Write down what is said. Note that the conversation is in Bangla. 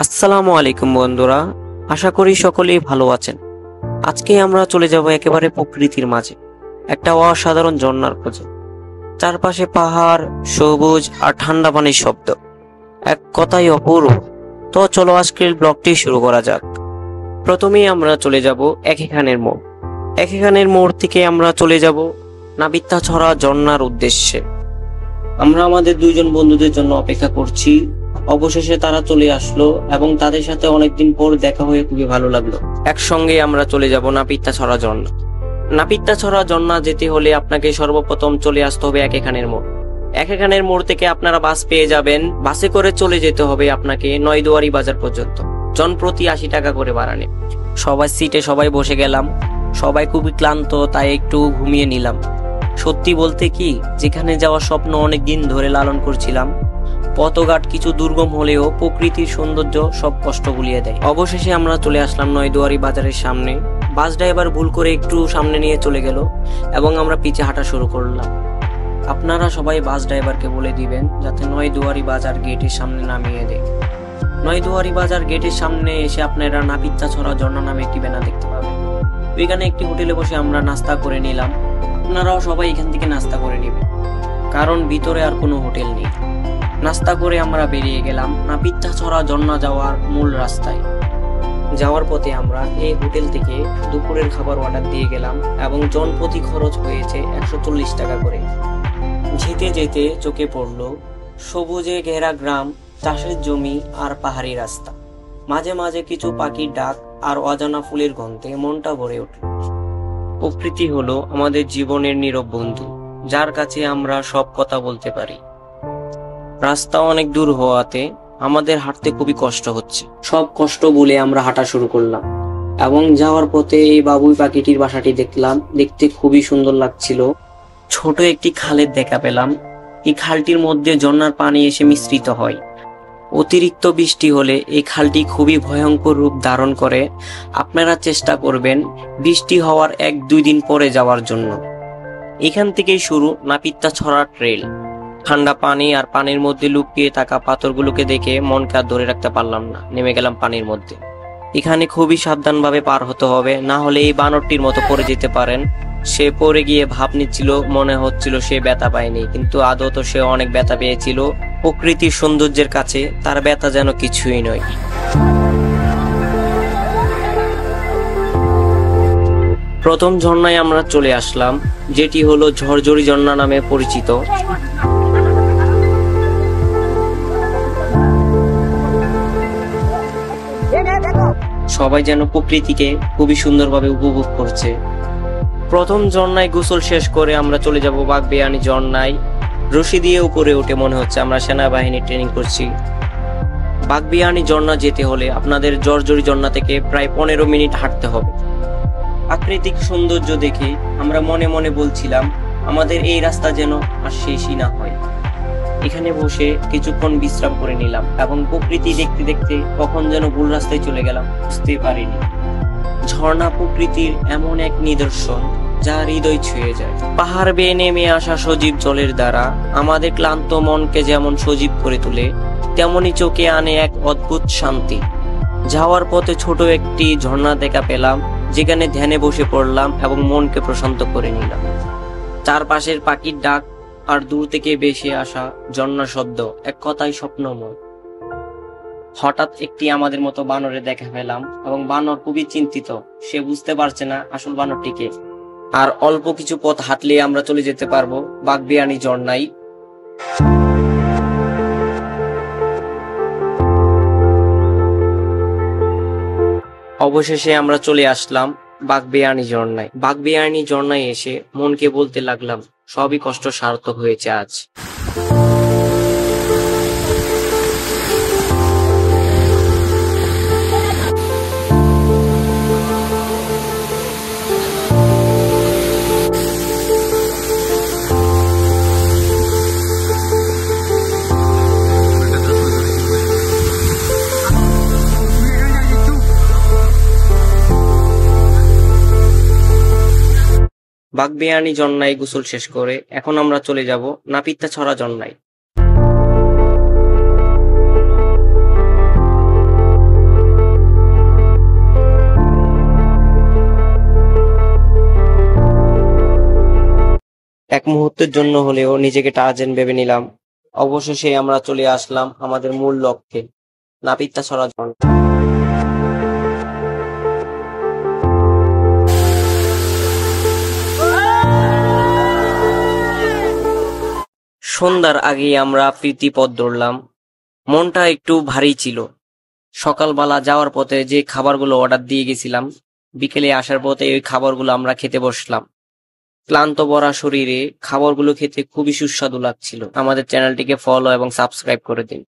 আসসালামু আলাইকুম বন্ধুরা, আশা করি সকলেই ভালো আছেন। আজকে আমরা চলে যাব একেবারে প্রকৃতির মাঝে, একটা অসাধারণ ঝর্ণার খোঁজে। চারপাশে পাহাড়, সবুজ আর ঠান্ডা পানির শব্দ, এক কথায় অপূর্ব। তো চলো আজকের ব্লগটি শুরু করা যাক। প্রথমেই আমরা চলে যাব একেখানের মোড়। একেখানের মোড় থেকে আমরা চলে যাব নাবিত্যাছড়া ঝর্ণার উদ্দেশ্যে। আমরা আমাদের দুইজন বন্ধুদের জন্য অপেক্ষা করছি। অবশেষে তারা চলে আসলো এবং তাদের সাথে অনেকদিন পর দেখা হয়ে খুবই ভালো লাগলো। একসঙ্গে আমরা চলে যাব নাপিত্যাছড়া ঝর্ণা। নাপিত্যাছড়া ঝর্ণা যেতে হলে আপনাকে সর্বপ্রথম চলে আসতে হবে একেখানের মোড়। একেখানের মোড় থেকে আপনারা বাস পেয়ে যাবেন। বাসে করে চলে যেতে হবে আপনাকে নয়দুয়ারি বাজার পর্যন্ত। জনপ্রতি 80 টাকা করে ভাড়া নেবে। সবাই সিটে সবাই বসে গেলাম। সবাই খুবই ক্লান্ত, তাই একটু ঘুমিয়ে নিলাম। সত্যি বলতে কি, যেখানে যাওয়ার স্বপ্ন অনেক দিন ধরে লালন করছিলাম, পথঘাট কিছু দুর্গম হলেও প্রকৃতির সৌন্দর্য সব কষ্ট ভুলিয়ে দেয়। অবশেষে আমরা চলে আসলাম নয়দুয়ারি বাজারের সামনে। বাস ড্রাইভার ভুল করে একটু সামনে নিয়ে চলে গেল এবং আমরা পিছে হাঁটা শুরু করলাম। আপনারা সবাই বাস ড্রাইভারকে বলে দিবেন যাতে নয়দুয়ারি বাজার গেটের সামনে নামিয়ে দেয়। নয়দুয়ারি বাজার গেটের সামনে এসে আপনারা নাপিত্যাছড়া ঝর্ণা নামে একটি ব্যানার দেখতে পাবেন। ওইখানে একটি হোটেলে বসে আমরা নাস্তা করে নিলাম। আপনারাও সবাই এখান থেকে নাস্তা করে নেবেন, কারণ ভিতরে আর কোনো হোটেল নেই। নাস্তা করে আমরা বেরিয়ে গেলাম নাপিত্যাছড়া ঝর্ণা যাওয়ার মূল রাস্তায়। যাওয়ার পথে আমরা এই হোটেল থেকে দুপুরের খাবার অর্ডার দিয়ে গেলাম এবং জনপ্রতি খরচ হয়েছে 140 টাকা করে। যেতে যেতে চোখে পড়ল সবুজে ঘেরা গ্রাম, চাষের জমি আর পাহাড়ি রাস্তা। মাঝে মাঝে কিছু পাখির ডাক আর অজানা ফুলের গন্ধে মনটা ভরে উঠল। প্রকৃতি হলো আমাদের জীবনের নীরব বন্ধু, যার কাছে আমরা সব কথা বলতে পারি। রাস্তা অনেক দূর হওয়াতে আমাদের হাঁটতে খুবই কষ্ট হচ্ছে। সব কষ্ট বলে আমরা হাঁটা শুরু করলাম এবং যাওয়ার পথে এই বাবুই পাখিটির বাসাটি দেখলাম। দেখতে খুবই সুন্দর লাগছিল। ছোট একটি খালের দেখা পেলাম। এই খালটির মধ্যে ঝর্ণার পানি এসে মিশ্রিত হয়। অতিরিক্ত বৃষ্টি হলে এই খালটি খুবই ভয়ঙ্কর রূপ ধারণ করে। আপনারা চেষ্টা করবেন বৃষ্টি হওয়ার 1-2 দিন পরে যাওয়ার জন্য। এখান থেকেই শুরু নাপিত্যাছড়া ট্রেল। ঠান্ডা পানি আর পানির মধ্যে লুকিয়ে থাকা পাথরগুলোকে দেখে মনকে আর ধরে রাখতে পারলাম না, নেমে গেলাম পানির মধ্যে। এখানে খুবই সাবধানভাবে পার হতে হবে, না হলে এই বানরটির মতো পড়ে যেতে পারেন। সে পড়ে গিয়ে ভাব নিচ্ছিল, মনে হচ্ছিল সে ব্যথা পায়নি, কিন্তু আদৌ তো সে অনেক ব্যথা পেয়েছিল। প্রকৃতির সৌন্দর্যের কাছে তার ব্যথা যেন কিছুই নয়। প্রথম ঝর্ণায় আমরা চলে আসলাম, যেটি হলো ঝরঝরি ঝর্ণা নামে পরিচিত। সবাই যেন প্রকৃতিকে খুবই সুন্দরভাবে উপভোগ করছে। প্রথম ঝর্ণায় গোসল শেষ করে আমরা চলে যাব বাগবিয়ানি ঝর্ণায়। রশি দিয়ে উপরে উঠে মনে হচ্ছে আমরা সেনাবাহিনী ট্রেনিং করছি। বাগবিয়ানি ঝর্ণা যেতে হলে আপনাদের ঝরঝরি ঝর্ণা থেকে প্রায় 15 মিনিট হাঁটতে হবে। প্রাকৃতিক সৌন্দর্য দেখে আমরা মনে মনে বলছিলাম আমাদের এই রাস্তা যেন আর শেষই না হয়। এখানে বসে কিছুক্ষণ বিশ্রাম করে নিলাম এবং প্রকৃতি দেখতে দেখতে কখন যেন ভুল রাস্তায় চলে গেলাম, বুঝতে পারিনি। ঝর্ণা প্রকৃতির এমন এক নিদর্শন যা হৃদয় ছুঁয়ে যায়। পাহাড় বেয়ে নেমে আসা সজীব জলের দ্বারা আমাদের ক্লান্ত মনকে যেমন সজীব করে তোলে, তেমনি চোখে আনে এক অদ্ভুত শান্তি। যাওয়ার পথে ছোট একটি ঝর্ণা দেখা পেলাম, যেখানে ধ্যানে বসে পড়লাম এবং মনকে প্রশান্ত করে নিলাম। চারপাশের পাখির ডাক আর দূর থেকে ভেসে আসা ঝর্ণার শব্দ, এক কথায় স্বপ্নময়। হঠাৎ একটি আমাদের মতো বানরে দেখা পেলাম এবং বানর খুবই চিন্তিত। সে বুঝতে পারছে না আসল বানরটিকে। আর অল্প কিছু পথ হাঁটলে আমরা চলে যেতে পারবো বাগবিয়ানি ঝর্ণায়। অবশেষে আমরা চলে আসলাম বাগবিয়ানি ঝর্ণায়। বাগবিয়ানি ঝর্ণায় এসে মনকে বলতে লাগলাম সবই কষ্ট সার্থক হয়েছে আজ। বাগবিয়ানি ঝর্ণায় গোসল শেষ করে এখন আমরা চলে যাব নাপিত্যাছড়া ঝর্ণায়। এক মুহূর্তের জন্য হলেও নিজেকে টার্জেন ভেবে নিলাম। অবশেষে আমরা চলে আসলাম আমাদের মূল লক্ষ্যে, নাপিতাছড়া ঝর্ণা। সন্ধ্যার আগেই আমরা প্রীতি পথ ধরলাম। মনটা একটু ভারী ছিল। সকালবেলা যাওয়ার পথে যে খাবারগুলো অর্ডার দিয়ে গেছিলাম, বিকেলে আসার পথে ওই খাবারগুলো আমরা খেতে বসলাম। ক্লান্ত ভরা শরীরে খাবারগুলো খেতে খুবই সুস্বাদু লাগছিল। আমাদের চ্যানেলটিকে ফলো এবং সাবস্ক্রাইব করে দিন।